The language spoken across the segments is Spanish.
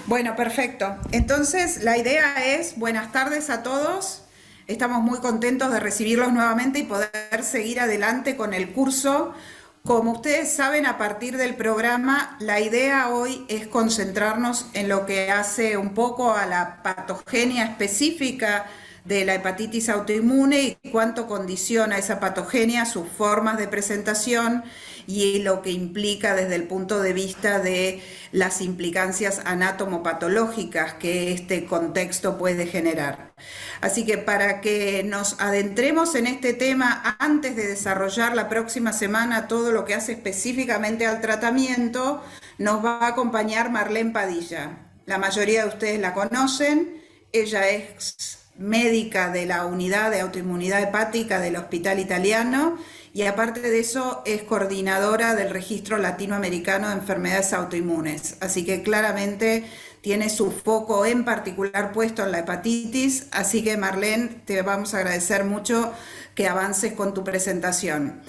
Bueno, perfecto. Entonces, la idea es, buenas tardes a todos. Estamos muy contentos de recibirlos nuevamente y poder seguir adelante con el curso. Como ustedes saben, a partir del programa, la idea hoy es concentrarnos en lo que hace un poco a la patogenia específica de la hepatitis autoinmune y cuánto condiciona esa patogenia, sus formas de presentación y lo que implica desde el punto de vista de las implicancias anatomopatológicas que este contexto puede generar. Así que para que nos adentremos en este tema antes de desarrollar la próxima semana todo lo que hace específicamente al tratamiento, nos va a acompañar Marlene Padilla. La mayoría de ustedes la conocen, ella es médica de la unidad de autoinmunidad hepática del Hospital Italiano y aparte de eso es coordinadora del Registro Latinoamericano de Enfermedades Autoinmunes. Así que claramente tiene su foco en particular puesto en la hepatitis. Así que Marlene, te vamos a agradecer mucho que avances con tu presentación.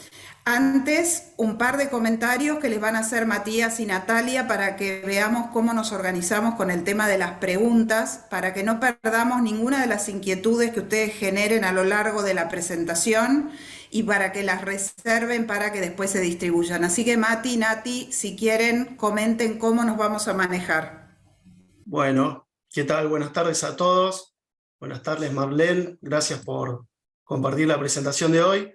Antes, un par de comentarios que les van a hacer Matías y Natalia para que veamos cómo nos organizamos con el tema de las preguntas, para que no perdamos ninguna de las inquietudes que ustedes generen a lo largo de la presentación y para que las reserven para que después se distribuyan. Así que Mati, Nati, si quieren, comenten cómo nos vamos a manejar. Bueno, ¿qué tal? Buenas tardes a todos. Buenas tardes, Marlene. Gracias por compartir la presentación de hoy.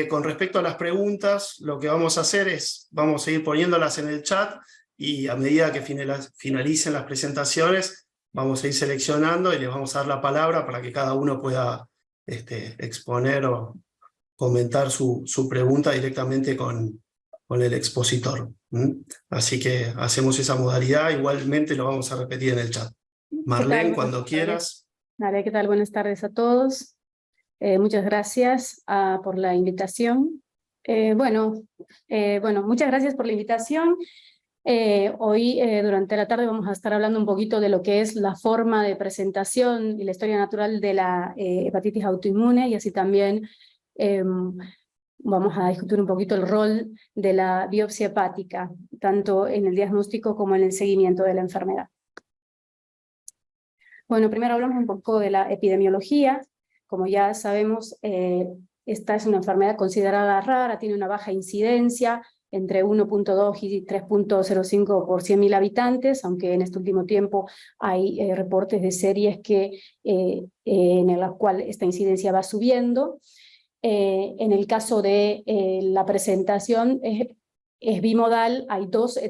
Con respecto a las preguntas, lo que vamos a hacer es, vamos a ir poniéndolas en el chat y a medida que finalicen las presentaciones, vamos a ir seleccionando y les vamos a dar la palabra para que cada uno pueda exponer o comentar su pregunta directamente con el expositor. Así que hacemos esa modalidad, igualmente lo vamos a repetir en el chat. ¿Qué tal? Marlene, Buenas cuando tardes. quieras. Vale, ¿qué tal? Buenas tardes a todos. Muchas gracias por la invitación. Muchas gracias por la invitación. Hoy, durante la tarde, vamos a estar hablando un poquito de lo que es la forma de presentación y la historia natural de la hepatitis autoinmune, y así también vamos a discutir un poquito el rol de la biopsia hepática, tanto en el diagnóstico como en el seguimiento de la enfermedad. Bueno, primero hablamos un poco de la epidemiología. Como ya sabemos, esta es una enfermedad considerada rara, tiene una baja incidencia, entre 1.2 y 3.05 por 100.000 habitantes, aunque en este último tiempo hay reportes de series en las cuales esta incidencia va subiendo. En el caso de la presentación es bimodal, hay dos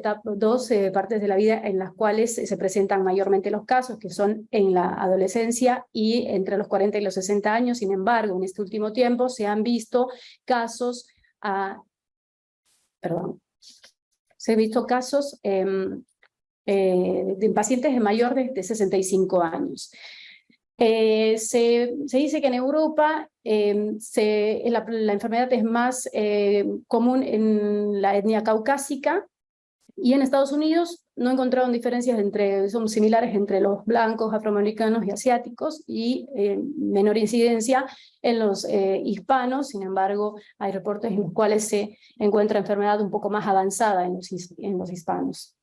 partes de la vida en las cuales se presentan mayormente los casos, que son en la adolescencia y entre los 40 y los 60 años. Sin embargo, en este último tiempo se han visto casos, de pacientes de mayores de 65 años. Se dice que en Europa la enfermedad es más común en la etnia caucásica, y en Estados Unidos no encontraron diferencias son similares entre los blancos, afroamericanos y asiáticos, y menor incidencia en los hispanos. Sin embargo, hay reportes en los cuales se encuentra enfermedad un poco más avanzada en los hispanos.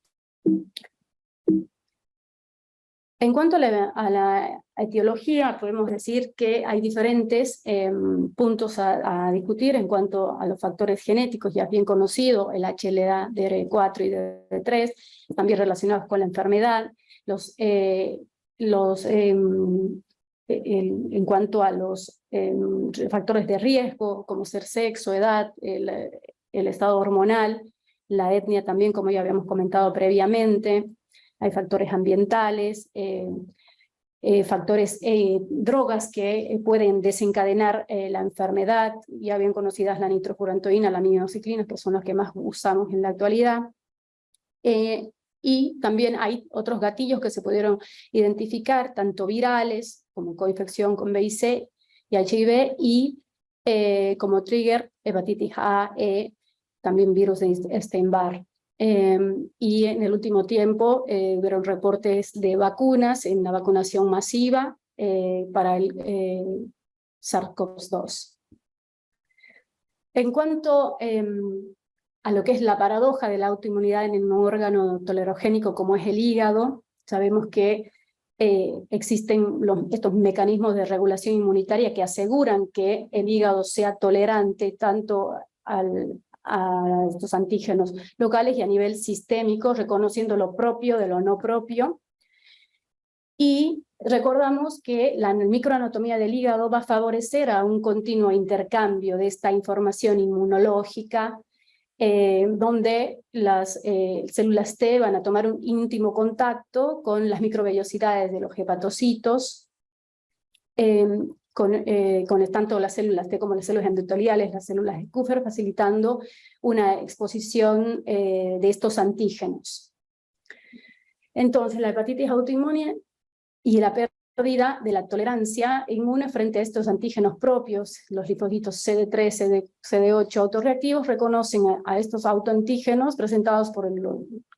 En cuanto a la etiología, podemos decir que hay diferentes puntos a discutir en cuanto a los factores genéticos, ya bien conocido, el HLA, DR4 y DR3, también relacionados con la enfermedad. En cuanto a los factores de riesgo, como ser sexo, edad, el estado hormonal, la etnia también, como ya habíamos comentado previamente. Hay factores ambientales, drogas que pueden desencadenar la enfermedad, ya bien conocidas la nitrofurantoína, la aminociclina, que son las que más usamos en la actualidad. Y también hay otros gatillos que se pudieron identificar, tanto virales, como coinfección con VIC y HIV, y como trigger, hepatitis A, E, también virus de Epstein-Barr. Y en el último tiempo hubieron reportes de vacunas en la vacunación masiva para el SARS-CoV-2. En cuanto a lo que es la paradoja de la autoinmunidad en un órgano tolerogénico como es el hígado, Sabemos que existen estos mecanismos de regulación inmunitaria que aseguran que el hígado sea tolerante tanto a estos antígenos locales y a nivel sistémico, reconociendo lo propio de lo no propio. Y recordamos que la microanatomía del hígado va a favorecer a un continuo intercambio de esta información inmunológica, donde las células T van a tomar un íntimo contacto con las microvellosidades de los hepatocitos, con tanto las células T como las células endoteliales, las células de Kupffer, facilitando una exposición de estos antígenos. Entonces, la hepatitis autoinmune y la pérdida de la tolerancia inmune frente a estos antígenos propios, los linfocitos CD3, CD8 autorreactivos, reconocen a estos autoantígenos presentados por el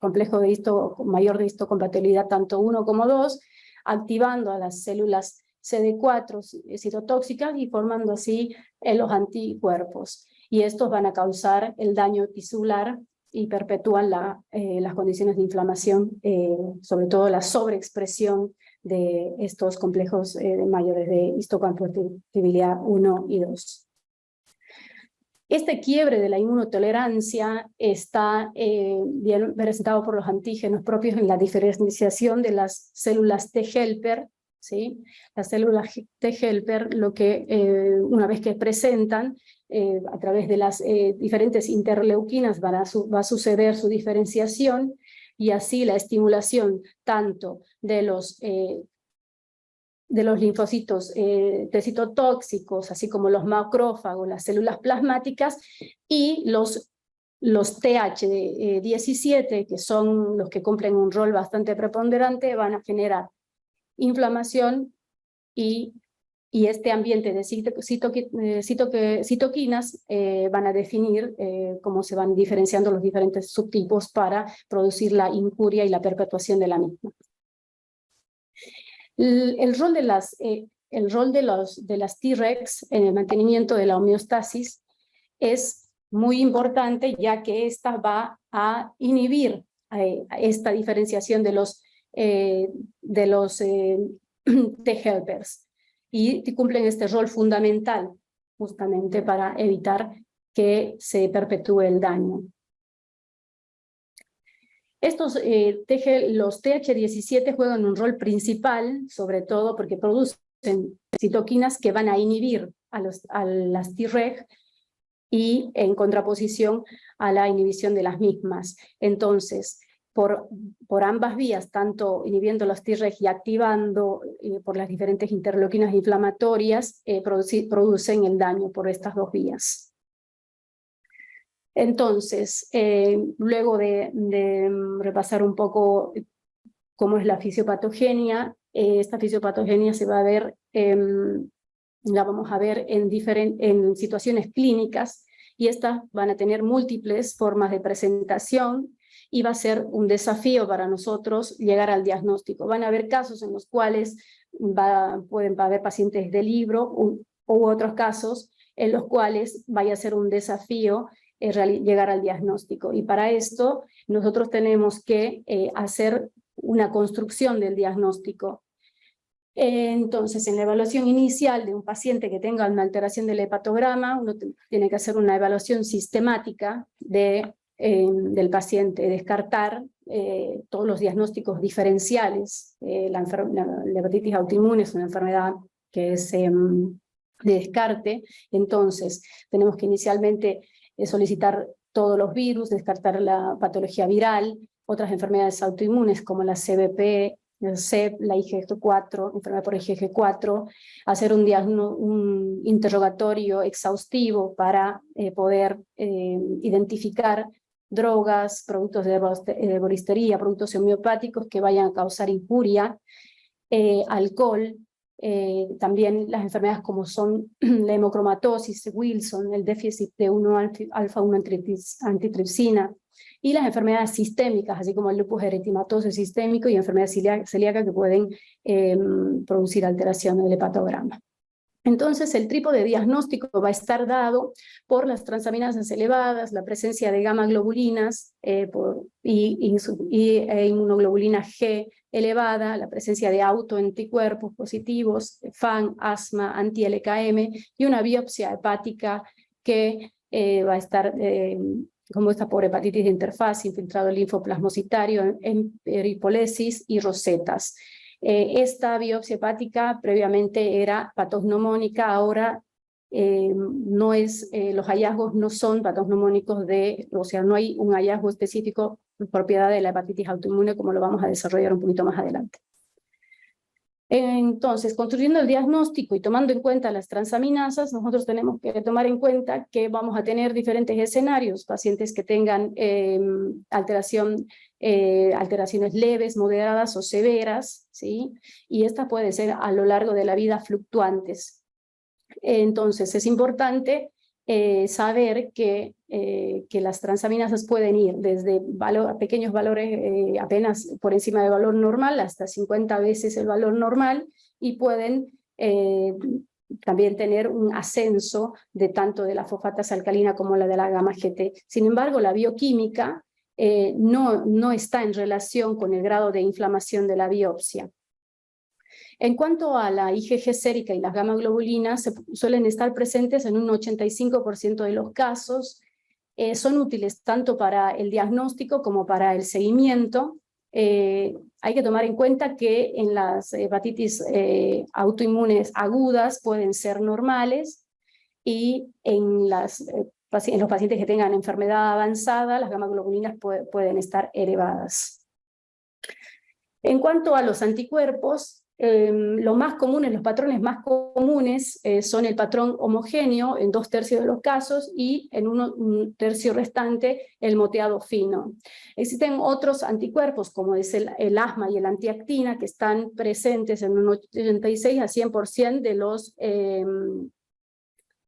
complejo de mayor de histocompatibilidad tanto 1 como 2, activando a las células CD4 citotóxicas y formando así los anticuerpos. Y estos van a causar el daño tisular y perpetúan las condiciones de inflamación, sobre todo la sobreexpresión de estos complejos mayores de histocompatibilidad 1 y 2. Este quiebre de la inmunotolerancia está bien presentado por los antígenos propios en la diferenciación de las células T-helper, ¿sí? Las células T-helper, una vez que presentan, a través de las diferentes interleuquinas va a suceder su diferenciación, y así la estimulación tanto de los linfocitos T citotóxicos, así como los macrófagos, las células plasmáticas, y los TH17, que son los que cumplen un rol bastante preponderante, van a generar inflamación y este ambiente de citoquinas van a definir cómo se van diferenciando los diferentes subtipos para producir la injuria y la perpetuación de la misma. El rol de las T-regs en el mantenimiento de la homeostasis es muy importante, ya que esta va a inhibir esta diferenciación de los T-helpers, y cumplen este rol fundamental justamente para evitar que se perpetúe el daño. Los TH17 juegan un rol principal, sobre todo porque producen citoquinas que van a inhibir a las Treg y en contraposición a la inhibición de las mismas. Entonces, por ambas vías, tanto inhibiendo los Treg y activando por las diferentes interleuquinas inflamatorias, producen el daño por estas dos vías. Entonces, luego de repasar un poco cómo es la fisiopatogenia, esta fisiopatogenia se va a ver, la vamos a ver en situaciones clínicas, y estas van a tener múltiples formas de presentación, y va a ser un desafío para nosotros llegar al diagnóstico. Van a haber casos en los cuales pueden haber pacientes de libro u otros casos en los cuales vaya a ser un desafío llegar al diagnóstico. Y para esto nosotros tenemos que hacer una construcción del diagnóstico. Entonces, en la evaluación inicial de un paciente que tenga una alteración del hepatograma, uno tiene que hacer una evaluación sistemática del paciente, descartar todos los diagnósticos diferenciales. La hepatitis autoinmune es una enfermedad que es de descarte, entonces tenemos que inicialmente solicitar todos los virus, descartar la patología viral, otras enfermedades autoinmunes como la CBP, el CEP, la IgG4, enfermedad por IgG4, hacer un interrogatorio exhaustivo para poder identificar drogas, productos de herboristería, productos homeopáticos que vayan a causar injuria, alcohol, también las enfermedades como son la hemocromatosis, Wilson, el déficit de 1-alfa-1 antitripsina, y las enfermedades sistémicas, así como el lupus eritematoso sistémico y enfermedad celíaca que pueden producir alteración del hepatograma. Entonces, el trípode diagnóstico va a estar dado por las transaminasas elevadas, la presencia de gamma globulinas y inmunoglobulina G elevada, la presencia de autoanticuerpos positivos, FAN, asma, anti-LKM, y una biopsia hepática que va a estar, como esta por hepatitis de interfaz, infiltrado linfoplasmocitario, en peripolesis y rosetas. Esta biopsia hepática previamente era patognomónica, ahora no es, los hallazgos no son patognomónicos o sea, no hay un hallazgo específico de propiedad de la hepatitis autoinmune, como lo vamos a desarrollar un poquito más adelante. Entonces, construyendo el diagnóstico y tomando en cuenta las transaminasas, nosotros tenemos que tomar en cuenta que vamos a tener diferentes escenarios, pacientes que tengan alteraciones leves, moderadas o severas, ¿sí? Y estas pueden ser a lo largo de la vida fluctuantes. Entonces, es importante saber que las transaminasas pueden ir desde pequeños valores apenas por encima del valor normal hasta 50 veces el valor normal, y pueden también tener un ascenso de tanto de la fosfatasa alcalina como la de la gamma GT. Sin embargo, la bioquímica no está en relación con el grado de inflamación de la biopsia. En cuanto a la IgG sérica y las gamma globulinas, suelen estar presentes en un 85% de los casos. Son útiles tanto para el diagnóstico como para el seguimiento. Hay que tomar en cuenta que en las hepatitis autoinmunes agudas pueden ser normales, y en los pacientes que tengan enfermedad avanzada, las gamma globulinas pueden estar elevadas. En cuanto a los anticuerpos, los patrones más comunes son el patrón homogéneo en 2/3 de los casos, y en un tercio restante el moteado fino. Existen otros anticuerpos como es el asma y el antiactina, que están presentes en un 86 a 100%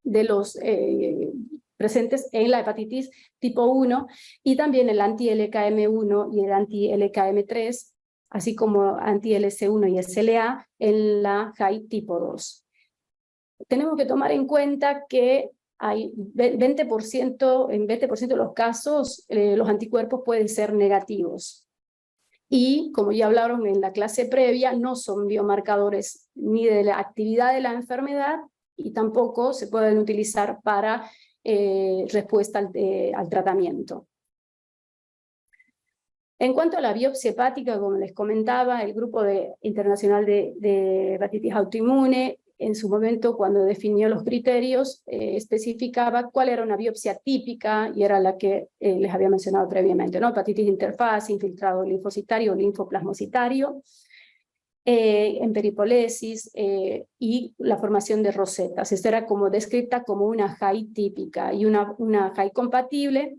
de los presentes en la hepatitis tipo 1, y también el anti-LKM1 y el anti-LKM3, así como anti-LC1 y SLA en la JAI tipo 2. Tenemos que tomar en cuenta que hay 20%, en 20% de los casos los anticuerpos pueden ser negativos. Y, como ya hablaron en la clase previa, no son biomarcadores ni de la actividad de la enfermedad, y tampoco se pueden utilizar para respuesta al tratamiento. En cuanto a la biopsia hepática, como les comentaba, el Grupo Internacional de Hepatitis Autoinmune, en su momento, cuando definió los criterios, especificaba cuál era una biopsia típica, y era la que les había mencionado previamente, ¿no? Hepatitis de interfaz, infiltrado linfocitario o linfoplasmocitario, en peripolesis y la formación de rosetas. Esta era como descrita como una JAI típica, y una JAI compatible.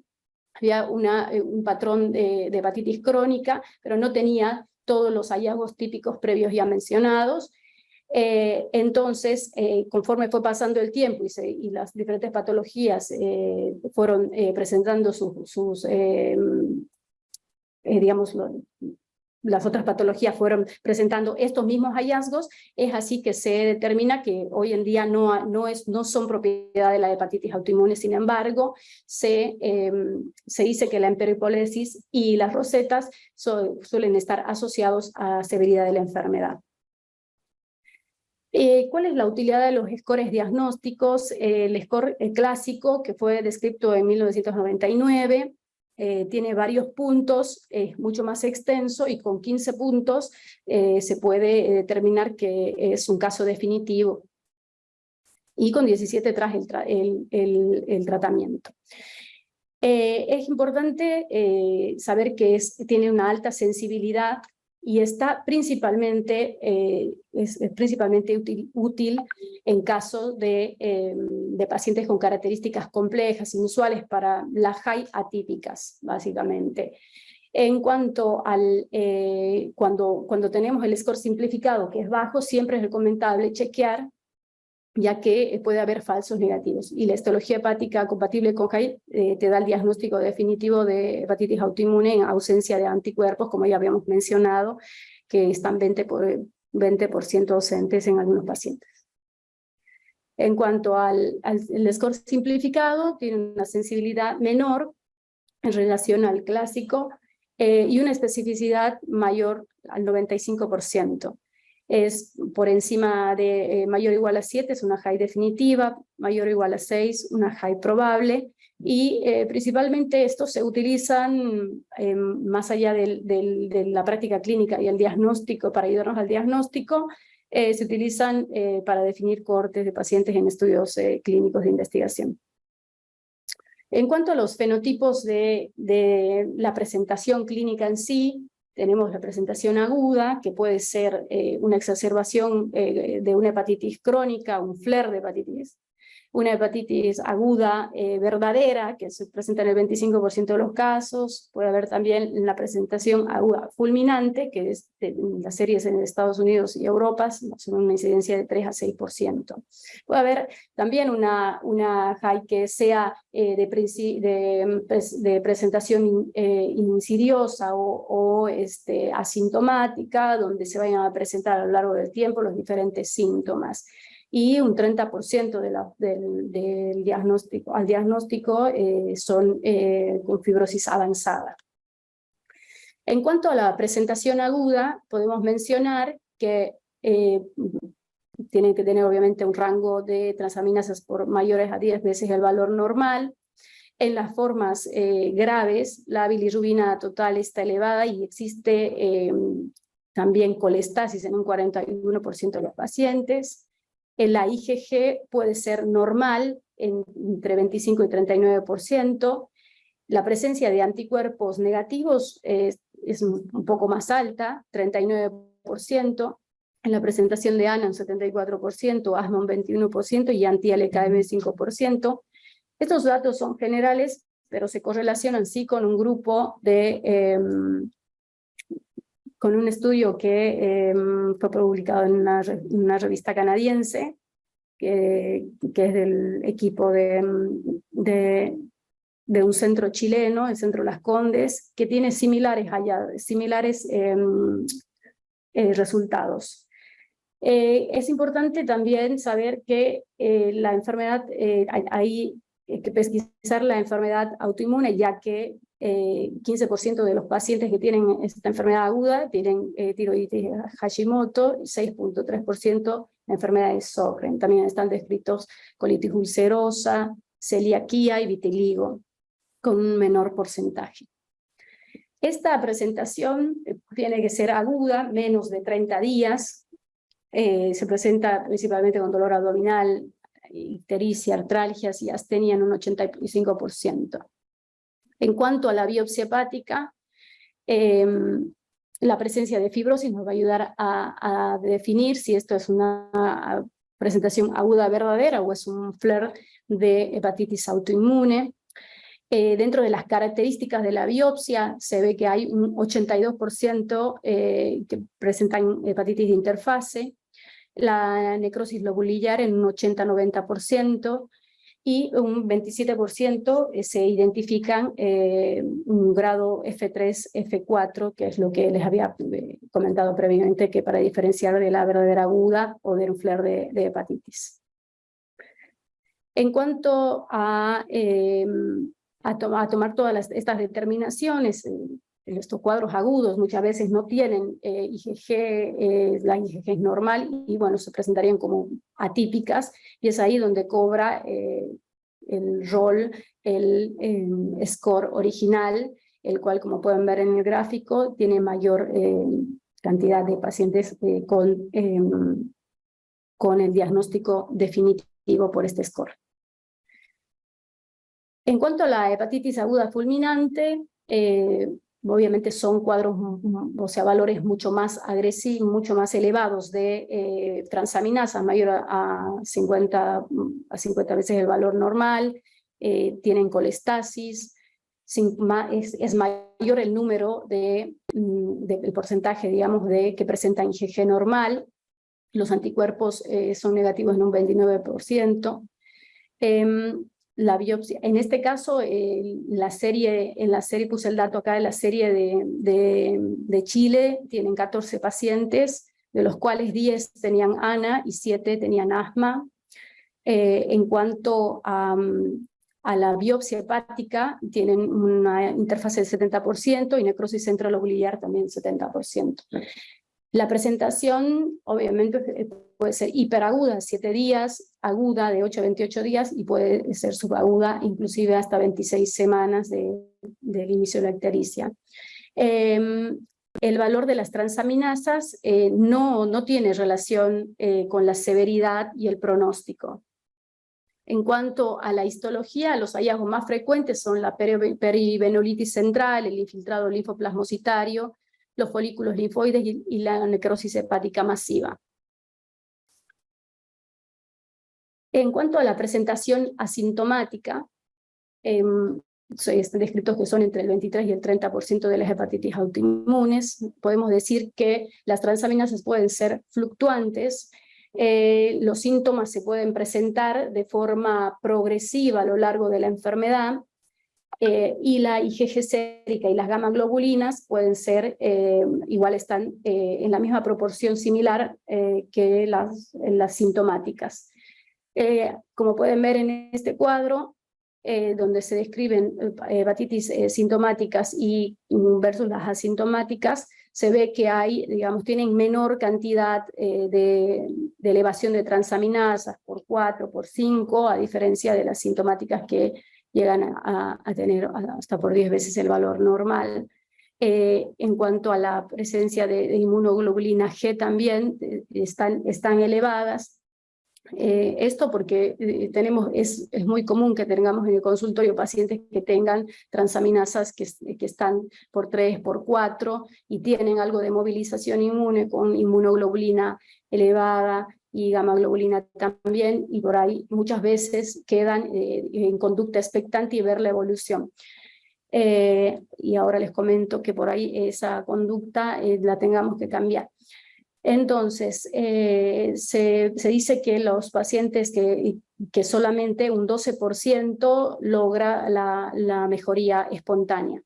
Había un patrón de hepatitis crónica, pero no tenía todos los hallazgos típicos previos ya mencionados. Entonces, conforme fue pasando el tiempo y las diferentes patologías fueron presentando digamos, las otras patologías fueron presentando estos mismos hallazgos, es así que se determina que hoy en día no son propiedad de la hepatitis autoinmune. Sin embargo, se dice que la emperipolesis y las rosetas suelen estar asociados a severidad de la enfermedad. ¿Cuál es la utilidad de los scores diagnósticos? El score clásico, que fue descrito en 1999, tiene varios puntos, es mucho más extenso, y con 15 puntos se puede determinar que es un caso definitivo, y con 17 tras el tratamiento. Es importante saber que tiene una alta sensibilidad, y está principalmente, es principalmente útil en caso de pacientes con características complejas, inusuales para las JAI atípicas, básicamente. En cuanto al, cuando tenemos el score simplificado, que es bajo, siempre es recomendable chequear, ya que puede haber falsos negativos. Y la histología hepática compatible con JAI te da el diagnóstico definitivo de hepatitis autoinmune en ausencia de anticuerpos, como ya habíamos mencionado, que están 20% ausentes en algunos pacientes. En cuanto al score simplificado, tiene una sensibilidad menor en relación al clásico, y una especificidad mayor al 95%. Es por encima de mayor o igual a 7, es una high definitiva, mayor o igual a 6, una high probable, y principalmente estos se utilizan más allá de la práctica clínica y el diagnóstico, para ayudarnos al diagnóstico, se utilizan para definir cohortes de pacientes en estudios clínicos de investigación. En cuanto a los fenotipos de la presentación clínica en sí, tenemos la presentación aguda, que puede ser una exacerbación de una hepatitis crónica, un flare de hepatitis, una hepatitis aguda verdadera, que se presenta en el 25% de los casos. Puede haber también la presentación aguda fulminante, que es las series en Estados Unidos y Europa, son una incidencia de 3 a 6%. Puede haber también una high que sea de presentación insidiosa o asintomática, donde se vayan a presentar a lo largo del tiempo los diferentes síntomas. Y un 30% del diagnóstico al diagnóstico son con fibrosis avanzada. En cuanto a la presentación aguda, podemos mencionar que tienen que tener obviamente un rango de transaminasas por mayores a 10 veces el valor normal. En las formas graves, la bilirrubina total está elevada y existe también colestasis en un 41% de los pacientes. La IgG puede ser normal entre 25 y 39%. La presencia de anticuerpos negativos es un poco más alta, 39%. En la presentación de ANA un 74%, asma un 21% y anti-LKM 5%. Estos datos son generales, pero se correlacionan sí con un grupo con un estudio que fue publicado en una revista canadiense, que es del equipo de un centro chileno, el Centro Las Condes, que tiene similares resultados. Es importante también saber que la enfermedad, hay que pesquisar la enfermedad autoinmune, ya que 15% de los pacientes que tienen esta enfermedad aguda tienen tiroiditis Hashimoto, 6.3% enfermedades Sjögren. También están descritos colitis ulcerosa, celiaquía y vitiligo, con un menor porcentaje. Esta presentación tiene que ser aguda, menos de 30 días. Se presenta principalmente con dolor abdominal, ictericia, artralgias y astenia en un 85%. En cuanto a la biopsia hepática, la presencia de fibrosis nos va a ayudar a definir si esto es una presentación aguda verdadera o es un flare de hepatitis autoinmune. Dentro de las características de la biopsia se ve que hay un 82% que presentan hepatitis de interfase, la necrosis lobulillar en un 80-90%, y un 27% se identifican un grado F3, F4, que es lo que les había comentado previamente, que para diferenciar de la verdadera aguda o de un flare de hepatitis. En cuanto a tomar todas estas determinaciones, en estos cuadros agudos muchas veces no tienen IgG, la IgG es normal y bueno, se presentarían como atípicas, y es ahí donde cobra el rol el score original, el cual, como pueden ver en el gráfico, tiene mayor cantidad de pacientes con el diagnóstico definitivo por este score. En cuanto a la hepatitis aguda fulminante, obviamente son cuadros, o sea, valores mucho más agresivos, mucho más elevados de transaminasas, mayor a 50 veces el valor normal, tienen colestasis, es mayor el número el porcentaje, digamos, de que presentan IgG normal, los anticuerpos son negativos en un 29%. La biopsia, en este caso, en la serie puse el dato acá de la serie de Chile, tienen 14 pacientes, de los cuales 10 tenían ANA y 7 tenían asma. En cuanto a a la biopsia hepática tienen una interfase del 70% y necrosis centralobiliar también 70%. La presentación obviamente puede ser hiperaguda, 7 días, aguda de 8 a 28 días y puede ser subaguda inclusive hasta 26 semanas del ictericia de la ictericia. El valor de las transaminasas no tiene relación con la severidad y el pronóstico. En cuanto a la histología, los hallazgos más frecuentes son la perivenolitis central, el infiltrado linfoplasmocitario, los folículos linfoides y la necrosis hepática masiva. En cuanto a la presentación asintomática, están descritos que son entre el 23 y el 30% de las hepatitis autoinmunes. Podemos decir que las transaminasas pueden ser fluctuantes. Los síntomas se pueden presentar de forma progresiva a lo largo de la enfermedad, y la IgG sérica y las gamma globulinas pueden ser, igual están en la misma proporción similar que las sintomáticas. Como pueden ver en este cuadro, donde se describen hepatitis sintomáticas y versus las asintomáticas, se ve que tienen menor cantidad de elevación de transaminasas por 4, por 5, a diferencia de las sintomáticas que llegan a tener hasta por 10 veces el valor normal. En cuanto a la presencia de inmunoglobulina G también están elevadas. Esto porque es muy común que tengamos en el consultorio pacientes que tengan transaminasas que están por 3, por 4 y tienen algo de movilización inmune con inmunoglobulina elevada y gamma globulina también, y por ahí muchas veces quedan en conducta expectante y ver la evolución. Y ahora les comento que por ahí esa conducta la tengamos que cambiar. Entonces, se dice que los pacientes que solamente un 12% logra la mejoría espontánea.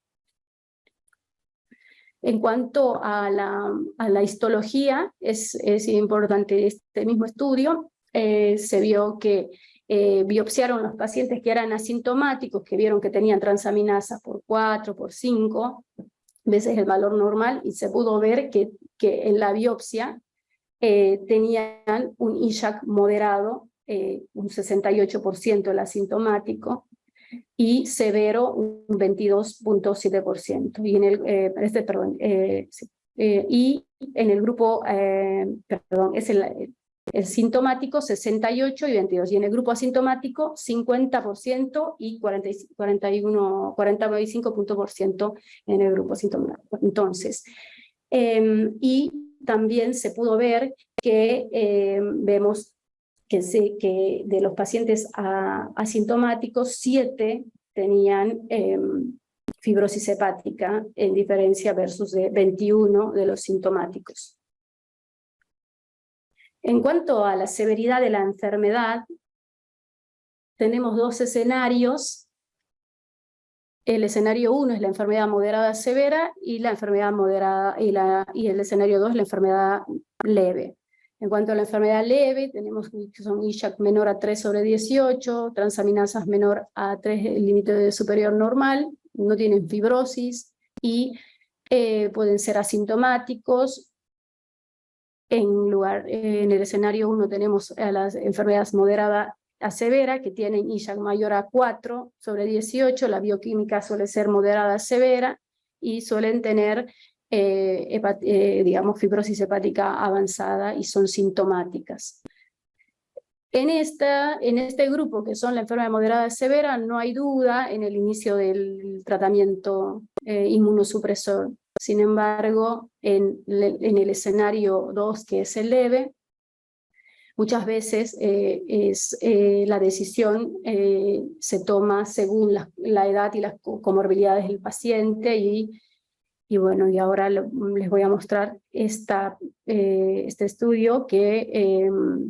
En cuanto a la histología, es importante este mismo estudio. Se vio que biopsiaron los pacientes que eran asintomáticos, que vieron que tenían transaminasas por 4, por 5 veces el valor normal, y se pudo ver que en la biopsia tenían un ISHAC moderado, un 68% el asintomático, y severo un 22.7%. Y en el grupo, es el sintomático 68 y 22, y en el grupo asintomático 50% y 45% en el grupo asintomático. Entonces, y también se pudo ver que vemos que de los pacientes asintomáticos, 7 tenían fibrosis hepática, en diferencia versus de 21 de los sintomáticos. En cuanto a la severidad de la enfermedad, tenemos 2 escenarios. El escenario 1 es la enfermedad moderada severa, y la enfermedad moderada, y el escenario 2 es la enfermedad leve. En cuanto a la enfermedad leve, tenemos que son ISHAC menor a 3/18, transaminasas menor a 3, el límite superior normal, no tienen fibrosis y pueden ser asintomáticos. En el escenario 1 tenemos a las enfermedades moderada a severa, que tienen ISHAC mayor a 4/18, la bioquímica suele ser moderada a severa, y suelen tener fibrosis hepática avanzada y son sintomáticas. En este grupo, que son la enfermedad moderada severa, no hay duda en el inicio del tratamiento inmunosupresor. Sin embargo, en el escenario 2, que es el leve, muchas veces la decisión se toma según la edad y las comorbilidades del paciente, y bueno, y ahora les voy a mostrar este estudio que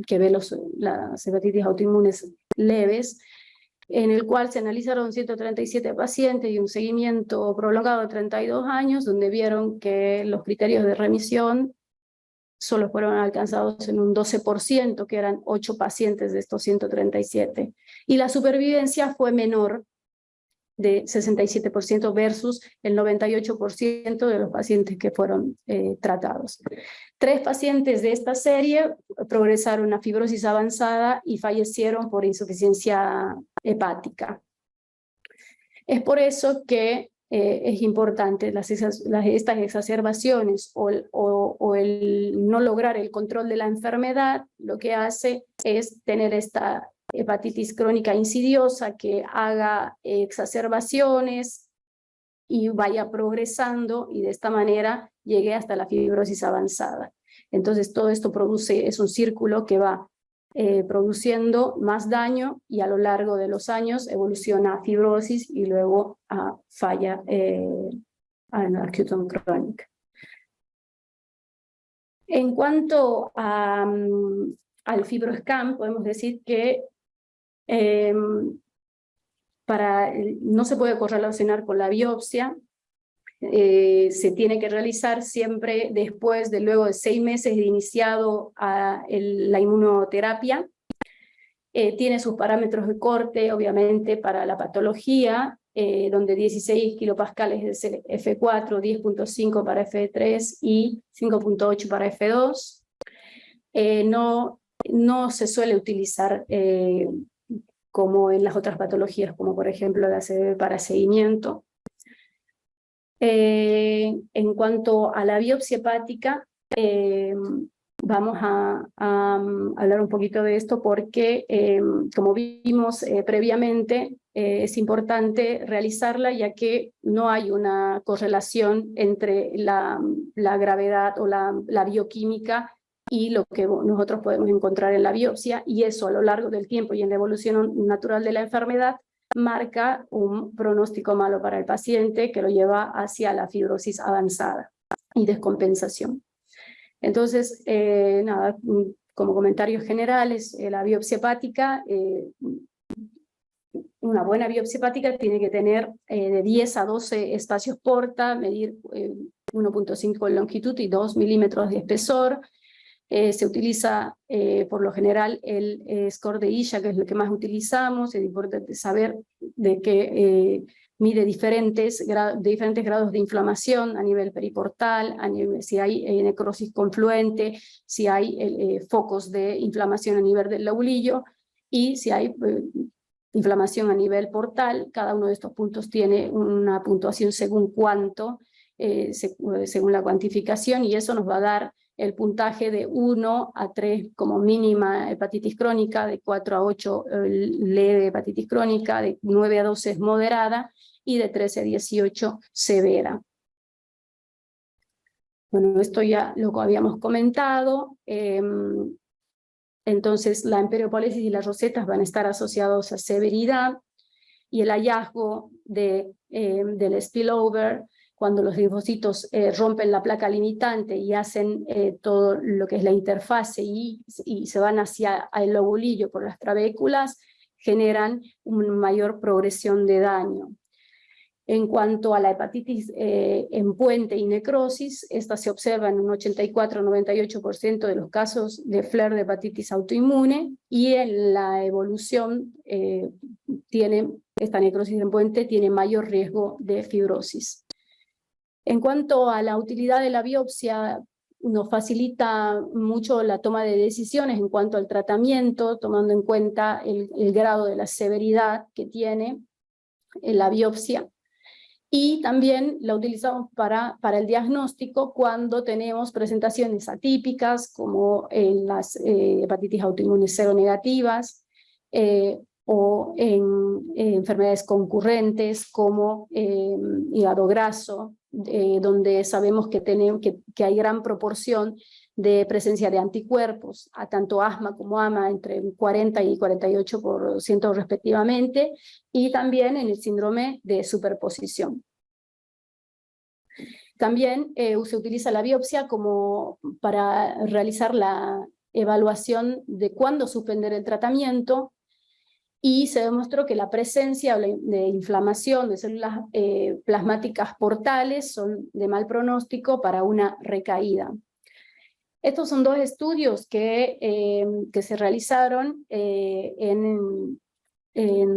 ve las hepatitis autoinmunes leves, en el cual se analizaron 137 pacientes y un seguimiento prolongado de 32 años, donde vieron que los criterios de remisión solo fueron alcanzados en un 12%, que eran 8 pacientes de estos 137. Y la supervivencia fue menor, de 67% versus el 98% de los pacientes que fueron tratados. 3 pacientes de esta serie progresaron a fibrosis avanzada y fallecieron por insuficiencia hepática. Es por eso que es importante estas exacerbaciones o el no lograr el control de la enfermedad. Lo que hace es tener esta hepatitis crónica insidiosa que haga exacerbaciones y vaya progresando, y de esta manera llegue hasta la fibrosis avanzada. Entonces todo esto es un círculo que va produciendo más daño, y a lo largo de los años evoluciona a fibrosis y luego a falla acute crónica. En cuanto al FibroScan, podemos decir que no se puede correlacionar con la biopsia. Se tiene que realizar siempre luego de 6 meses de iniciado la inmunoterapia. Tiene sus parámetros de corte, obviamente, para la patología, donde 16 kilopascales es el F4, 10.5 para F3 y 5.8 para F2. No se suele utilizar como en las otras patologías, como por ejemplo la CB para seguimiento. En cuanto a la biopsia hepática, vamos a hablar un poquito de esto porque, como vimos previamente, es importante realizarla, ya que no hay una correlación entre la gravedad o la bioquímica y lo que nosotros podemos encontrar en la biopsia, y eso a lo largo del tiempo y en la evolución natural de la enfermedad marca un pronóstico malo para el paciente, que lo lleva hacia la fibrosis avanzada y descompensación. Entonces, nada, como comentarios generales, la biopsia hepática, una buena biopsia hepática tiene que tener de 10 a 12 espacios porta, medir 1.5 en longitud y 2 milímetros de espesor. Se utiliza por lo general el score de Ishak, que es lo que más utilizamos. Es importante saber de que mide diferentes grados de inflamación a nivel periportal, si hay necrosis confluente, si hay focos de inflamación a nivel del lobulillo, y si hay inflamación a nivel portal. Cada uno de estos puntos tiene una puntuación según cuánto, según la cuantificación, y eso nos va a dar el puntaje de 1 a 3 como mínima hepatitis crónica, de 4 a 8 leve hepatitis crónica, de 9 a 12 es moderada, y de 13 a 18 severa. Bueno, esto ya lo habíamos comentado. Entonces la emperiopólisis y las rosetas van a estar asociados a severidad, y el hallazgo del spillover, cuando los linfocitos rompen la placa limitante y hacen todo lo que es la interfase y se van hacia el lobulillo por las trabéculas, generan una mayor progresión de daño. En cuanto a la hepatitis en puente y necrosis, esta se observa en un 84-98% de los casos de flare de hepatitis autoinmune, y en la evolución esta necrosis en puente tiene mayor riesgo de fibrosis. En cuanto a la utilidad de la biopsia, nos facilita mucho la toma de decisiones en cuanto al tratamiento, tomando en cuenta el grado de la severidad que tiene la biopsia. Y también la utilizamos para el diagnóstico cuando tenemos presentaciones atípicas, como en las hepatitis autoinmunes seronegativas, o en enfermedades concurrentes como hígado graso, donde sabemos que hay gran proporción de presencia de anticuerpos, a tanto asma como AMA, entre 40 y 48% respectivamente, y también en el síndrome de superposición. También se utiliza la biopsia como para realizar la evaluación de cuándo suspender el tratamiento, y se demostró que la presencia de inflamación de células plasmáticas portales son de mal pronóstico para una recaída. Estos son dos estudios que se realizaron en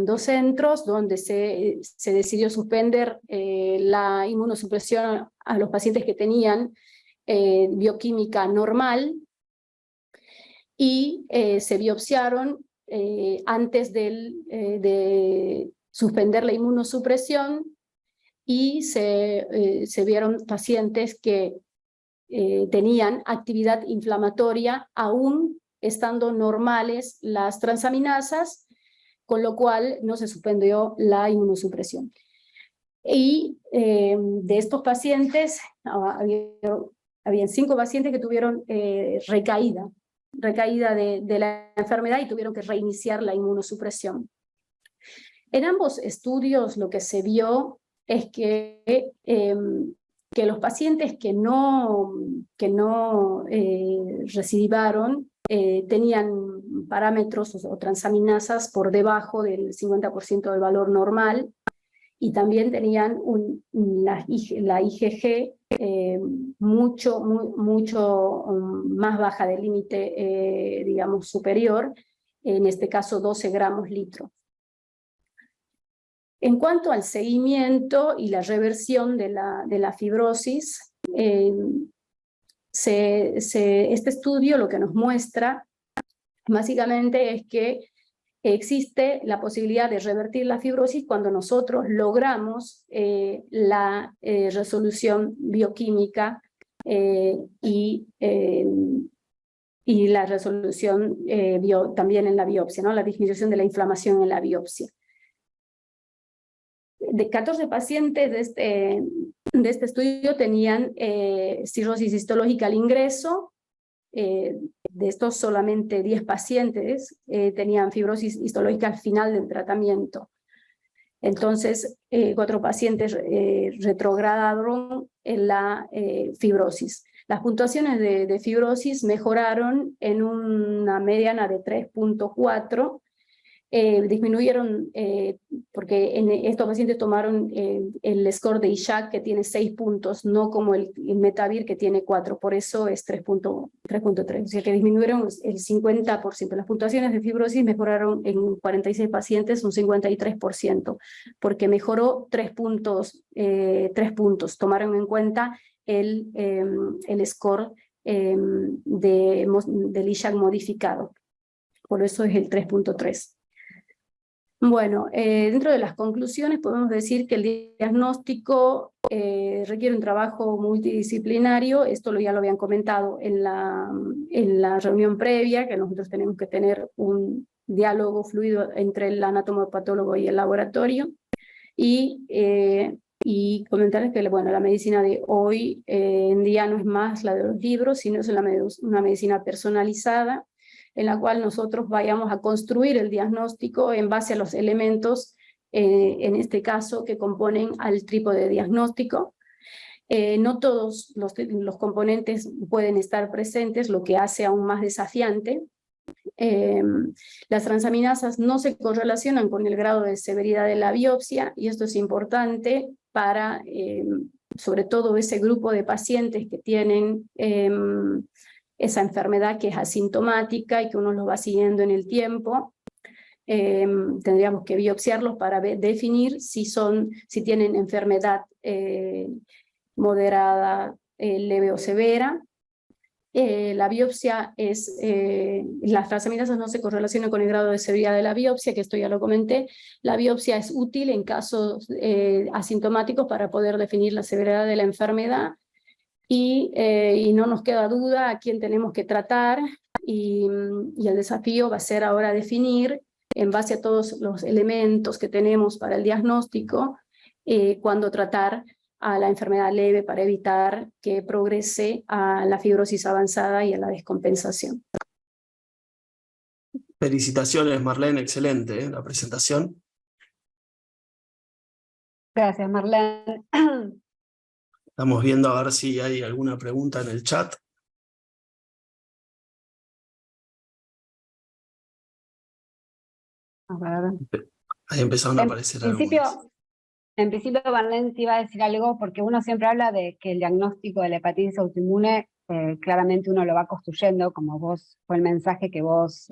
dos centros donde se decidió suspender la inmunosupresión a los pacientes que tenían bioquímica normal, y se biopsiaron antes de suspender la inmunosupresión, y se vieron pacientes que tenían actividad inflamatoria aún estando normales las transaminasas, con lo cual no se suspendió la inmunosupresión. Y de estos pacientes, habían 5 pacientes que tuvieron recaída de la enfermedad y tuvieron que reiniciar la inmunosupresión. En ambos estudios lo que se vio es que los pacientes que no recidivaron tenían parámetros o transaminasas por debajo del 50% del valor normal, y también tenían la IgG mucho más baja del límite, digamos, superior, en este caso 12 gramos litro. En cuanto al seguimiento y la reversión de la fibrosis, este estudio lo que nos muestra básicamente es que existe la posibilidad de revertir la fibrosis cuando nosotros logramos la resolución bioquímica y la resolución también en la biopsia, ¿no? La disminución de la inflamación en la biopsia. De 14 pacientes de este estudio tenían cirrosis histológica al ingreso. De estos solamente 10 pacientes tenían fibrosis histológica al final del tratamiento. Entonces 4 pacientes retrogradaron en la fibrosis. Las puntuaciones de fibrosis mejoraron en una mediana de 3.4, disminuyeron porque estos pacientes tomaron el score de Ishak, que tiene 6 puntos, no como el Metavir, que tiene 4, por eso es 3.3, o sea que disminuyeron el 50%. Las puntuaciones de fibrosis mejoraron en 46 pacientes un 53%, porque mejoró 3 puntos, tomaron en cuenta el score del Ishak modificado, por eso es el 3.3. Bueno, dentro de las conclusiones podemos decir que el diagnóstico requiere un trabajo multidisciplinario. Esto ya lo habían comentado en la reunión previa, que nosotros tenemos que tener un diálogo fluido entre el anatomopatólogo y el laboratorio, y comentarles que bueno, la medicina de hoy en día no es más la de los libros, sino es una medicina personalizada, en la cual nosotros vayamos a construir el diagnóstico en base a los elementos, en este caso, que componen al trípode diagnóstico. No todos los componentes pueden estar presentes, lo que hace aún más desafiante. Las transaminasas no se correlacionan con el grado de severidad de la biopsia, y esto es importante para, sobre todo, ese grupo de pacientes que tienen esa enfermedad que es asintomática y que uno los va siguiendo en el tiempo. Tendríamos que biopsiarlos para definir si tienen enfermedad moderada, leve o severa. La biopsia las transaminasas no se correlacionan con el grado de severidad de la biopsia, que esto ya lo comenté. La biopsia es útil en casos asintomáticos para poder definir la severidad de la enfermedad, y no nos queda duda a quién tenemos que tratar, y el desafío va a ser ahora definir, en base a todos los elementos que tenemos para el diagnóstico, cuándo tratar a la enfermedad leve para evitar que progrese a la fibrosis avanzada y a la descompensación. Felicitaciones, Marlene, excelente la presentación. Gracias, Marlene. Estamos viendo a ver si hay alguna pregunta en el chat. A ver. Ahí empezaron a aparecer algunas. En principio, Marlene te iba a decir algo, porque uno siempre habla de que el diagnóstico de la hepatitis autoinmune claramente uno lo va construyendo, como fue el mensaje que vos,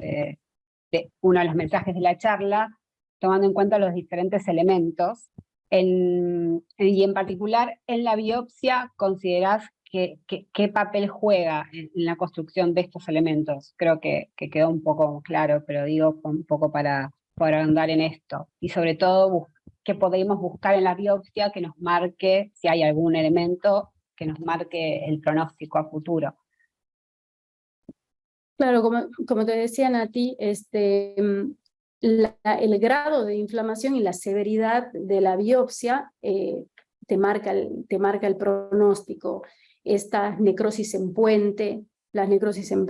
uno de los mensajes de la charla, tomando en cuenta los diferentes elementos. Y en particular, en la biopsia, ¿considerás qué papel juega en la construcción de estos elementos? Creo que quedó un poco claro, pero digo un poco para ahondar en esto. Y sobre todo, ¿qué podemos buscar en la biopsia que nos marque, si hay algún elemento, que nos marque el pronóstico a futuro? Claro, como te decía Nati, el grado de inflamación y la severidad de la biopsia te marca el pronóstico. Esta necrosis en puente, la necrosis en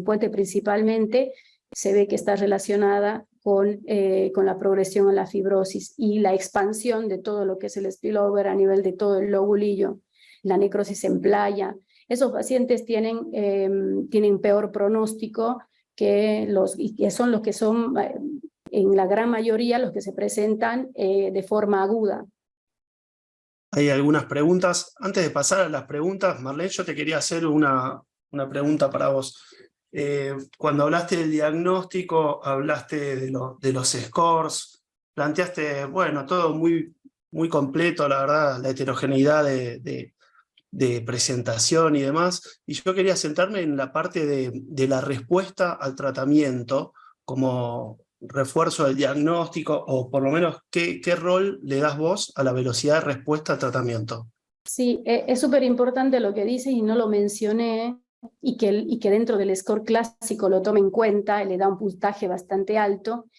puente principalmente, se ve que está relacionada con la progresión a la fibrosis y la expansión de todo lo que es el spillover a nivel de todo el lobulillo, la necrosis en playa. Esos pacientes tienen peor pronóstico y que son los que son, en la gran mayoría, los que se presentan de forma aguda. Hay algunas preguntas. Antes de pasar a las preguntas, Marlene, yo te quería hacer una pregunta para vos. Cuando hablaste del diagnóstico, hablaste de los scores, planteaste, bueno, todo muy, muy completo, la verdad, la heterogeneidad de presentación y demás, y yo quería centrarme en la parte de la respuesta al tratamiento como refuerzo del diagnóstico, o por lo menos qué rol le das vos a la velocidad de respuesta al tratamiento. Sí, es súper importante lo que dices y no lo mencioné, y que dentro del score clásico lo tome en cuenta, le da un puntaje bastante alto,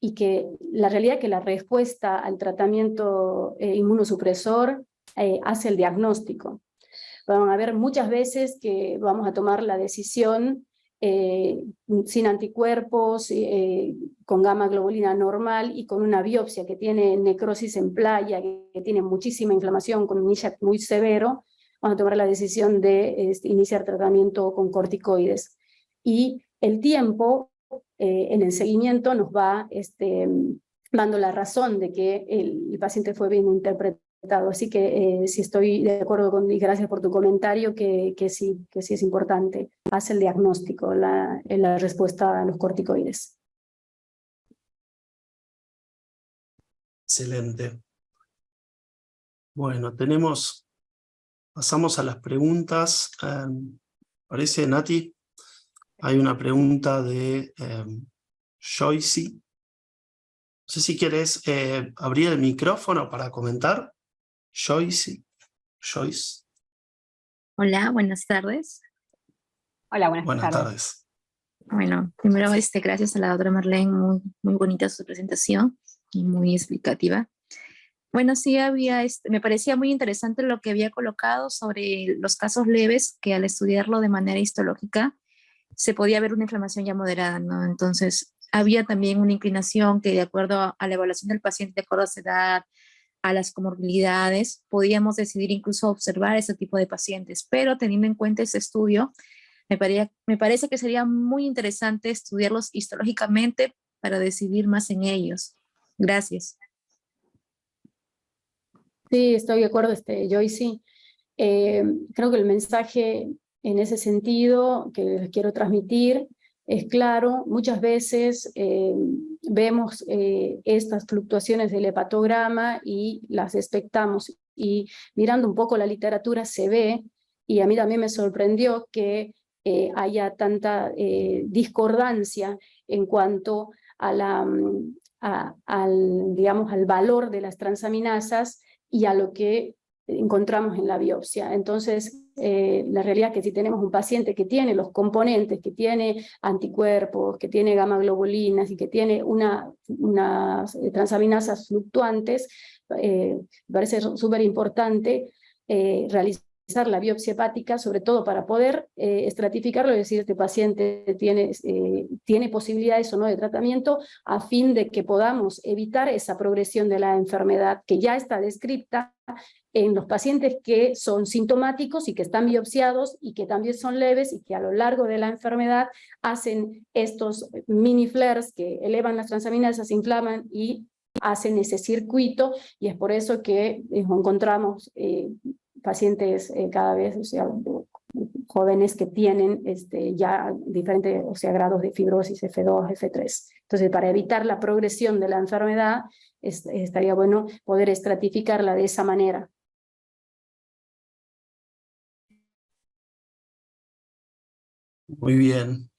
y que la realidad es que la respuesta al tratamiento inmunosupresor hace el diagnóstico. Van a haber muchas veces que vamos a tomar la decisión sin anticuerpos, con gamma globulina normal y con una biopsia que tiene necrosis en playa, que tiene muchísima inflamación, con un ISHAT muy severo. Vamos a tomar la decisión de iniciar tratamiento con corticoides. Y el tiempo en el seguimiento nos va dando la razón de que el paciente fue bien interpretado. Así que sí estoy de acuerdo y gracias por tu comentario, que sí es importante. Hace el diagnóstico, la respuesta a los corticoides. Excelente. Bueno, pasamos a las preguntas. Parece, Nati, hay una pregunta de Joyce. No sé si quieres abrir el micrófono para comentar. Joyce. Hola, buenas tardes. Hola, buenas Buenas tardes. tardes. Bueno, primero gracias a la doctora Marlene, muy bonita su presentación y muy explicativa. Bueno, sí me parecía muy interesante lo que había colocado sobre los casos leves, que al estudiarlo de manera histológica se podía ver una inflamación ya moderada, ¿no? Entonces, había también una inclinación que, de acuerdo a la evaluación del paciente, de acuerdo a su edad, a las comorbilidades, podíamos decidir incluso observar ese tipo de pacientes, pero teniendo en cuenta ese estudio, me parece que sería muy interesante estudiarlos histológicamente para decidir más en ellos. Gracias. Sí, estoy de acuerdo, Joyce. Creo que el mensaje en ese sentido que les quiero transmitir es claro. Muchas veces vemos estas fluctuaciones del hepatograma y las expectamos, y mirando un poco la literatura se ve, y a mí también me sorprendió que haya tanta discordancia en cuanto a al valor de las transaminasas y a lo que encontramos en la biopsia. Entonces, la realidad es que si tenemos un paciente que tiene los componentes, que tiene anticuerpos, que tiene gamma globulinas y que tiene unas transaminasas fluctuantes, me parece súper importante realizar la biopsia hepática, sobre todo para poder estratificarlo y decir, este paciente tiene posibilidades o no de tratamiento, a fin de que podamos evitar esa progresión de la enfermedad que ya está descrita en los pacientes que son sintomáticos y que están biopsiados y que también son leves, y que a lo largo de la enfermedad hacen estos mini flares que elevan las transaminasas, se inflaman y hacen ese circuito, y es por eso que encontramos pacientes cada vez, o sea, jóvenes que tienen ya diferentes, o sea, grados de fibrosis F2, F3. Entonces, para evitar la progresión de la enfermedad, estaría bueno poder estratificarla de esa manera. Muy bien.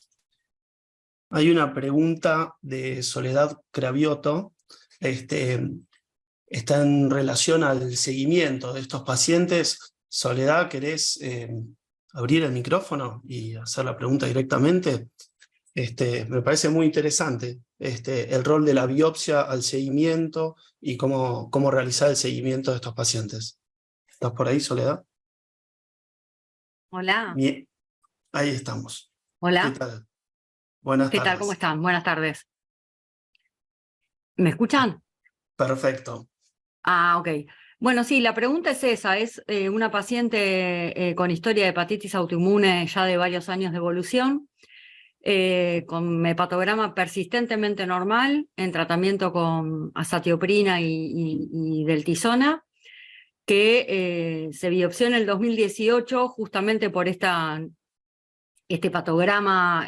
Hay una pregunta de Soledad Cravioto. Está en relación al seguimiento de estos pacientes. Soledad, ¿querés abrir el micrófono y hacer la pregunta directamente? Me parece muy interesante el rol de la biopsia al seguimiento y cómo realizar el seguimiento de estos pacientes. ¿Estás por ahí, Soledad? Hola. Bien, ahí estamos. Hola. ¿Qué tal? Buenas ¿Qué tardes. tal? ¿Cómo están? Buenas tardes. ¿Me escuchan? Perfecto. Ah, ok. Bueno, sí, la pregunta es esa. Es una paciente con historia de hepatitis autoinmune ya de varios años de evolución, con hepatograma persistentemente normal, en tratamiento con azatioprina y deltisona, que se biopsió en el 2018 justamente por este hepatograma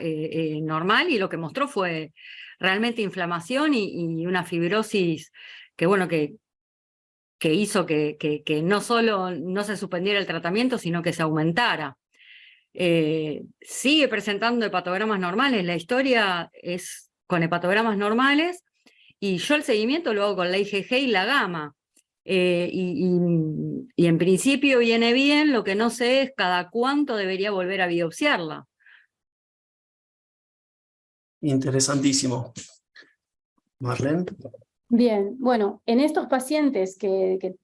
normal, y lo que mostró fue realmente inflamación y una fibrosis que, bueno, que hizo que no solo no se suspendiera el tratamiento, sino que se aumentara. Sigue presentando hepatogramas normales, la historia es con hepatogramas normales, y yo el seguimiento lo hago con la IgG y la gamma. Y en principio viene bien, lo que no sé es cada cuánto debería volver a biopsiarla. Interesantísimo. Marlene. Bien, bueno, en estos pacientes que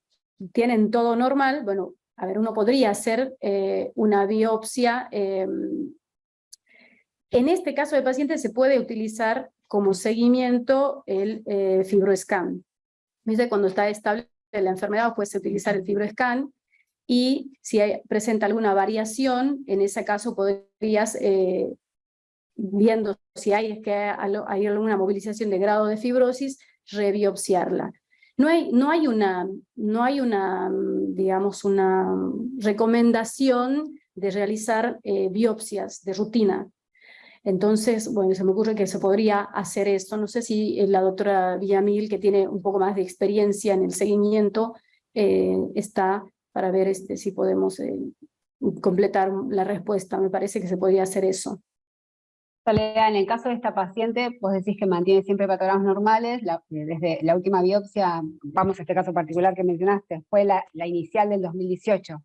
tienen todo normal, bueno, a ver, uno podría hacer una biopsia. En este caso de pacientes se puede utilizar como seguimiento el FibroScan. ¿Viste? Cuando está estable la enfermedad, puedes utilizar el FibroScan, y si presenta alguna variación, en ese caso podrías, viendo si hay alguna movilización de grado de fibrosis, rebiopsiarla. No hay una, digamos, una recomendación de realizar biopsias de rutina. Entonces, bueno, se me ocurre que se podría hacer esto. No sé si la doctora Villamil, que tiene un poco más de experiencia en el seguimiento, está para ver si podemos completar la respuesta. Me parece que se podría hacer eso. Soledad, en el caso de esta paciente, vos decís que mantiene siempre hepatogramas normales, desde la última biopsia, vamos a este caso particular que mencionaste, fue la inicial del 2018.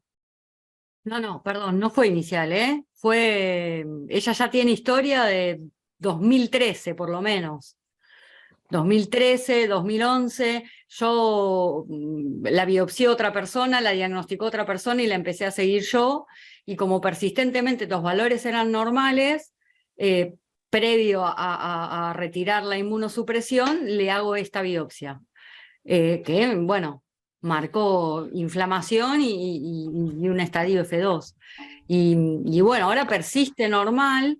No, perdón, no fue inicial, ¿eh? Ella ya tiene historia de 2013, por lo menos. 2013, 2011, yo la biopsié otra persona, la diagnosticó otra persona y la empecé a seguir yo, y como persistentemente los valores eran normales, previo a retirar la inmunosupresión, le hago esta biopsia, que, bueno, marcó inflamación y un estadio F2. Y bueno, ahora persiste normal.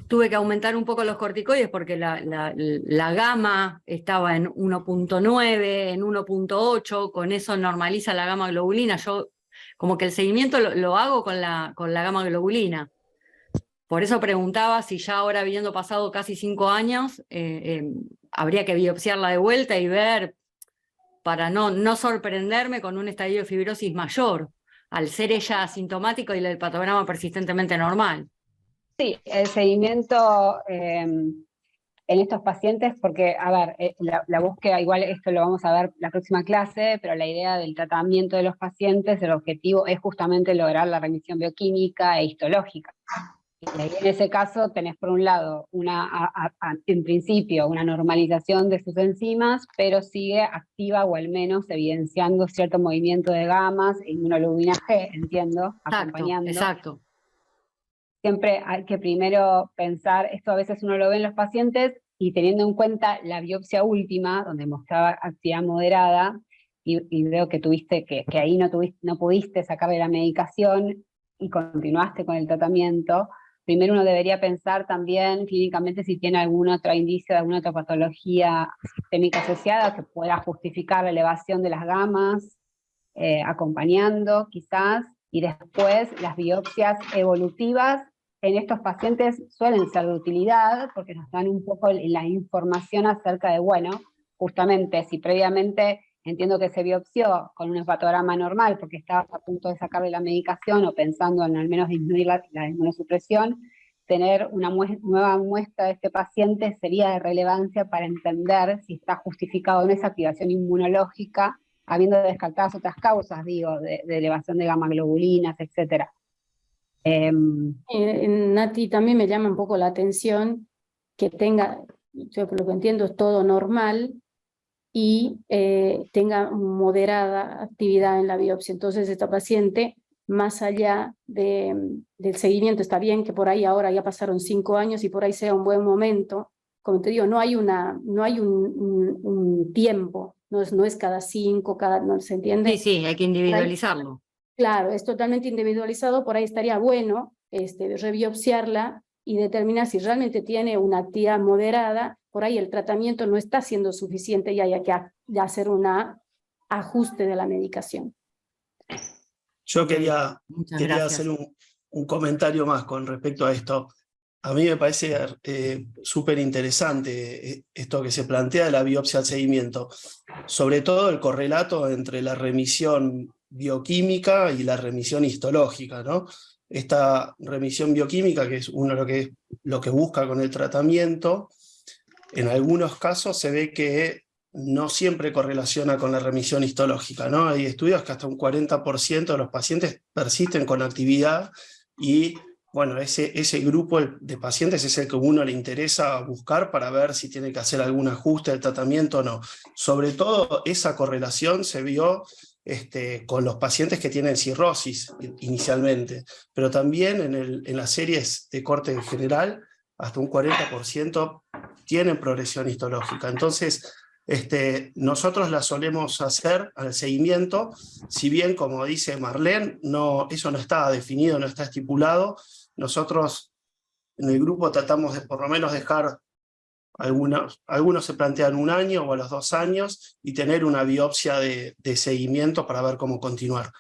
Tuve que aumentar un poco los corticoides porque la gamma estaba en 1.9, en 1.8, con eso normaliza la gamma globulina. Yo como que el seguimiento lo hago con la gamma globulina. Por eso preguntaba si ya ahora, habiendo pasado casi 5 años, habría que biopsiarla de vuelta y ver, para no sorprenderme con un estadio de fibrosis mayor, al ser ella asintomático y el hepatograma persistentemente normal. Sí, el seguimiento en estos pacientes, porque, a ver, la búsqueda, igual esto lo vamos a ver la próxima clase, pero la idea del tratamiento de los pacientes, el objetivo es justamente lograr la remisión bioquímica e histológica. Y ahí en ese caso tenés por un lado, en principio, una normalización de sus enzimas, pero sigue activa o al menos evidenciando cierto movimiento de gamas e inmunoglobulina G, entiendo, acompañando. Exacto. Siempre hay que primero pensar, esto a veces uno lo ve en los pacientes, y teniendo en cuenta la biopsia última, donde mostraba actividad moderada, y veo que tuviste que ahí no pudiste sacarle la medicación y continuaste con el tratamiento, primero uno debería pensar también clínicamente si tiene algún otro indicio de alguna otra patología sistémica asociada que pueda justificar la elevación de las gamas, acompañando quizás, y después las biopsias evolutivas en estos pacientes suelen ser de utilidad porque nos dan un poco la información acerca de, bueno, justamente si previamente entiendo que se biopsió con un hepatograma normal porque estaba a punto de sacarle la medicación o pensando en al menos disminuir la inmunosupresión, tener una nueva muestra de este paciente sería de relevancia para entender si está justificado en esa activación inmunológica, habiendo descartadas otras causas, digo, de elevación de gamma globulinas, etc. Nati, también me llama un poco la atención que tenga, yo por lo que entiendo es todo normal, y tenga moderada actividad en la biopsia. Entonces esta paciente, más allá del seguimiento, está bien que por ahí ahora ya pasaron 5 años y por ahí sea un buen momento. Como te digo, no hay un tiempo, no es cada 5, ¿no se entiende? Sí, sí, hay que individualizarlo. Claro, es totalmente individualizado, por ahí estaría bueno rebiopsiarla y determinar si realmente tiene una actividad moderada. Por ahí el tratamiento no está siendo suficiente y hay que hacer un ajuste de la medicación. Yo quería gracias. hacer un comentario más con respecto a esto. A mí me parece súper interesante esto que se plantea de la biopsia al seguimiento, sobre todo el correlato entre la remisión bioquímica y la remisión histológica, ¿no? Esta remisión bioquímica, que es uno lo que busca con el tratamiento, en algunos casos se ve que no siempre correlaciona con la remisión histológica, ¿no? Hay estudios que hasta un 40% de los pacientes persisten con actividad y, bueno, ese grupo de pacientes es el que a uno le interesa buscar para ver si tiene que hacer algún ajuste del tratamiento o no. Sobre todo, esa correlación se vio con los pacientes que tienen cirrosis inicialmente, pero también en las series de corte general, hasta un 40% tienen progresión histológica. Entonces, nosotros la solemos hacer al seguimiento, si bien, como dice Marlene, eso no está definido, no está estipulado. Nosotros en el grupo tratamos de por lo menos dejar, algunos se plantean 1 año o a los 2 años, y tener una biopsia de seguimiento para ver cómo continuar.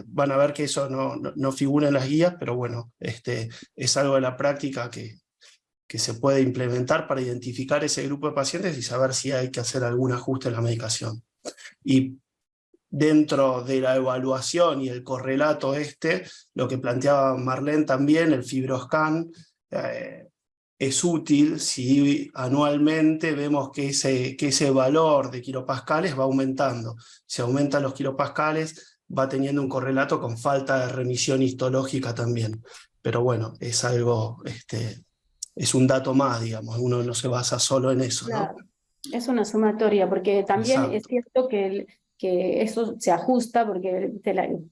Van a ver que eso no figura en las guías, pero bueno, es algo de la práctica que se puede implementar para identificar ese grupo de pacientes y saber si hay que hacer algún ajuste en la medicación. Y dentro de la evaluación y el correlato lo que planteaba Marlene también, el FibroScan, es útil si anualmente vemos que ese valor de kilopascales va aumentando. Si aumentan los kilopascales, va teniendo un correlato con falta de remisión histológica también. Pero bueno, es algo, es un dato más, digamos, uno no se basa solo en eso, ¿no? Claro, es una sumatoria, porque también Exacto. es cierto que eso se ajusta, porque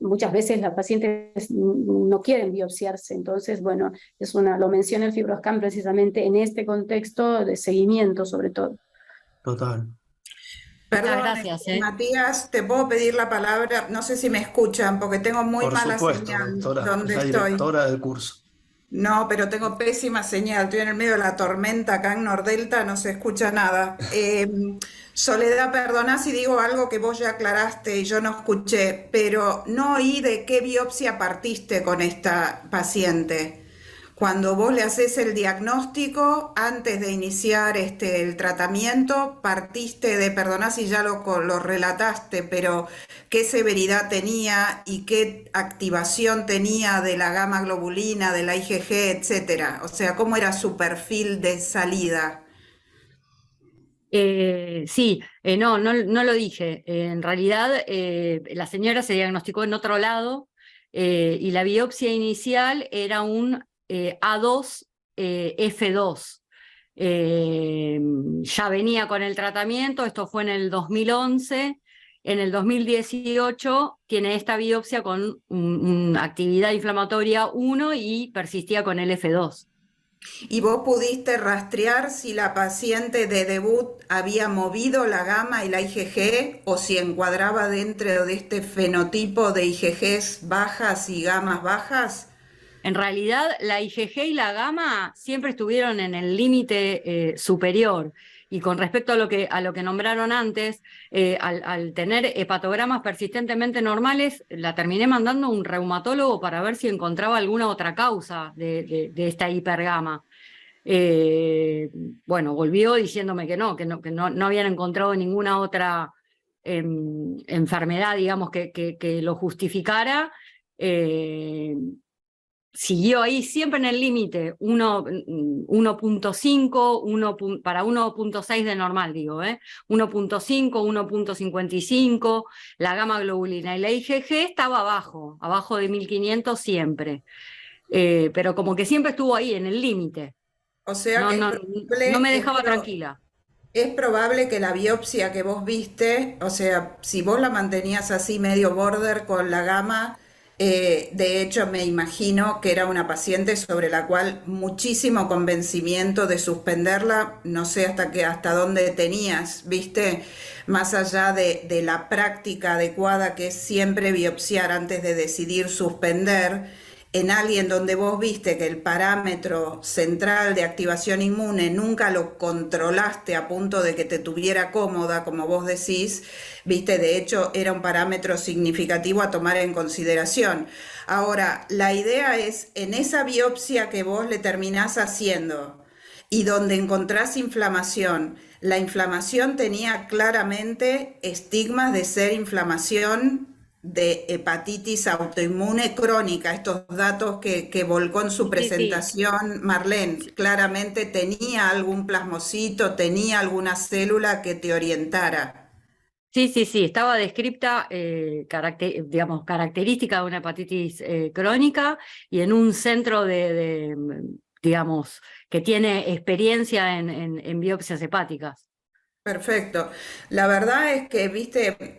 muchas veces las pacientes no quieren biopsiarse. Entonces, bueno, lo menciona el FibroScan precisamente en este contexto de seguimiento, sobre todo. Total. Perdón, gracias, Matías, ¿te puedo pedir la palabra? No sé si me escuchan, porque tengo muy Por mala supuesto, señal doctora, donde la estoy. directora del curso. No, pero tengo pésima señal. Estoy en el medio de la tormenta acá en Nordelta, no se escucha nada. Soledad, perdona si digo algo que vos ya aclaraste y yo no escuché, pero no oí de qué biopsia partiste con esta paciente. Cuando vos le haces el diagnóstico, antes de iniciar el tratamiento, partiste de, perdona si ya lo relataste, pero qué severidad tenía y qué activación tenía de la gamma globulina, de la IgG, etcétera. O sea, cómo era su perfil de salida. Sí, no lo dije. En realidad, la señora se diagnosticó en otro lado y la biopsia inicial era un A2 F2. Ya venía con el tratamiento, esto fue en el 2011. En el 2018 tiene esta biopsia con actividad inflamatoria 1 y persistía con el F2. ¿Y vos pudiste rastrear si la paciente de debut había movido la gamma y la IgG o si encuadraba dentro de este fenotipo de IgGs bajas y gamas bajas? En realidad, la IgG y la gamma siempre estuvieron en el límite superior. Y con respecto a lo que nombraron antes, al tener hepatogramas persistentemente normales, la terminé mandando a un reumatólogo para ver si encontraba alguna otra causa de esta hipergama. Bueno, volvió diciéndome que no habían encontrado ninguna otra enfermedad, digamos, que lo justificara. Siguió ahí siempre en el límite, 1.5, para 1.6 de normal, digo, 1.5, 1.55, la gamma globulina y la IgG estaba abajo de 1500 siempre, pero como que siempre estuvo ahí en el límite, O sea que no me dejaba tranquila. es probable que la biopsia que vos viste, o sea, si vos la mantenías así medio border con la gama, de hecho me imagino que era una paciente sobre la cual muchísimo convencimiento de suspenderla, no sé hasta dónde tenías, viste, más allá de la práctica adecuada que es siempre biopsiar antes de decidir suspender. En alguien donde vos viste que el parámetro central de activación inmune nunca lo controlaste a punto de que te tuviera cómoda, como vos decís, viste, de hecho era un parámetro significativo a tomar en consideración. Ahora, la idea es, en esa biopsia que vos le terminás haciendo y donde encontrás inflamación, la inflamación tenía claramente estigmas de ser inflamación de hepatitis autoinmune crónica, estos datos que volcó en su presentación Marlene, claramente tenía algún plasmocito, tenía alguna célula que te orientara. Sí, estaba descripta, digamos, característica de una hepatitis crónica y en un centro digamos, que tiene experiencia en biopsias hepáticas. Perfecto. La verdad es que, viste,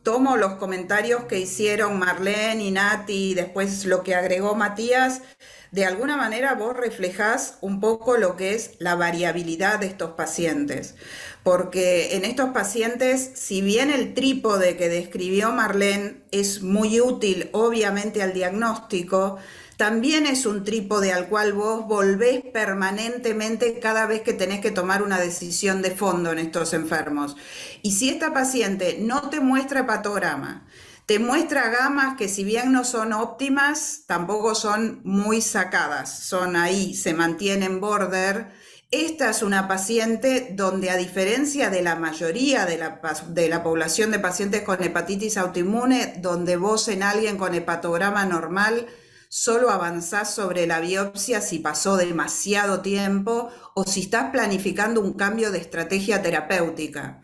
tomo los comentarios que hicieron Marlene y Nati y después lo que agregó Matías. De alguna manera vos reflejás un poco lo que es la variabilidad de estos pacientes, porque en estos pacientes, si bien el trípode que describió Marlene es muy útil obviamente al diagnóstico, también es un trípode al cual vos volvés permanentemente cada vez que tenés que tomar una decisión de fondo en estos enfermos. Y si esta paciente no te muestra hepatograma, te muestra gamas que si bien no son óptimas, tampoco son muy sacadas, son ahí, se mantienen border. Esta es una paciente donde, a diferencia de la mayoría de la población de pacientes con hepatitis autoinmune, donde vos en alguien con hepatograma normal solo avanzás sobre la biopsia si pasó demasiado tiempo o si estás planificando un cambio de estrategia terapéutica.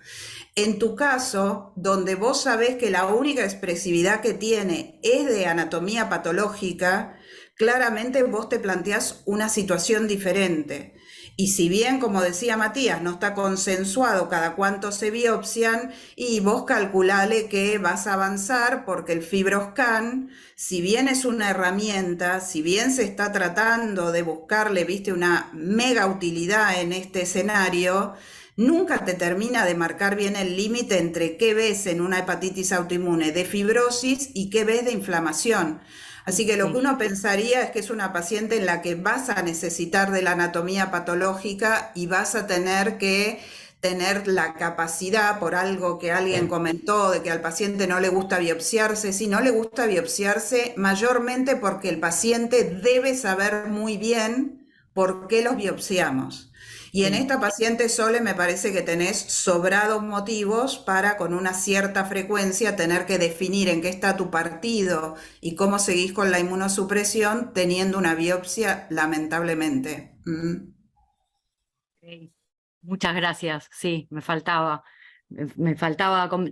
En tu caso, donde vos sabés que la única expresividad que tiene es de anatomía patológica, claramente vos te planteás una situación diferente. Y si bien, como decía Matías, no está consensuado cada cuánto se biopsian, y vos calculale que vas a avanzar porque el FibroScan, si bien es una herramienta, si bien se está tratando de buscarle, viste, una mega utilidad en este escenario, nunca te termina de marcar bien el límite entre qué ves en una hepatitis autoinmune de fibrosis y qué ves de inflamación. Así que lo que uno pensaría es que es una paciente en la que vas a necesitar de la anatomía patológica y vas a tener que tener la capacidad, por algo que alguien comentó, de que al paciente no le gusta biopsiarse. Sí, no le gusta biopsiarse mayormente porque el paciente debe saber muy bien por qué los biopsiamos. Y en esta paciente, Sole, me parece que tenés sobrados motivos para, con una cierta frecuencia, tener que definir en qué está tu partido y cómo seguís con la inmunosupresión teniendo una biopsia, lamentablemente. Okay. Muchas gracias, sí, me faltaba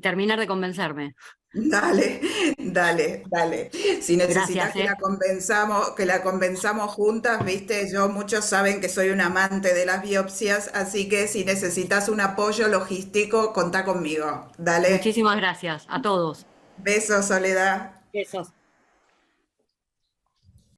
terminar de convencerme. Dale. Si necesitas Gracias, que la convenzamos juntas, viste, muchos saben que soy un amante de las biopsias, así que si necesitas un apoyo logístico, contá conmigo. Dale. Muchísimas gracias a todos. Besos, Soledad. Besos.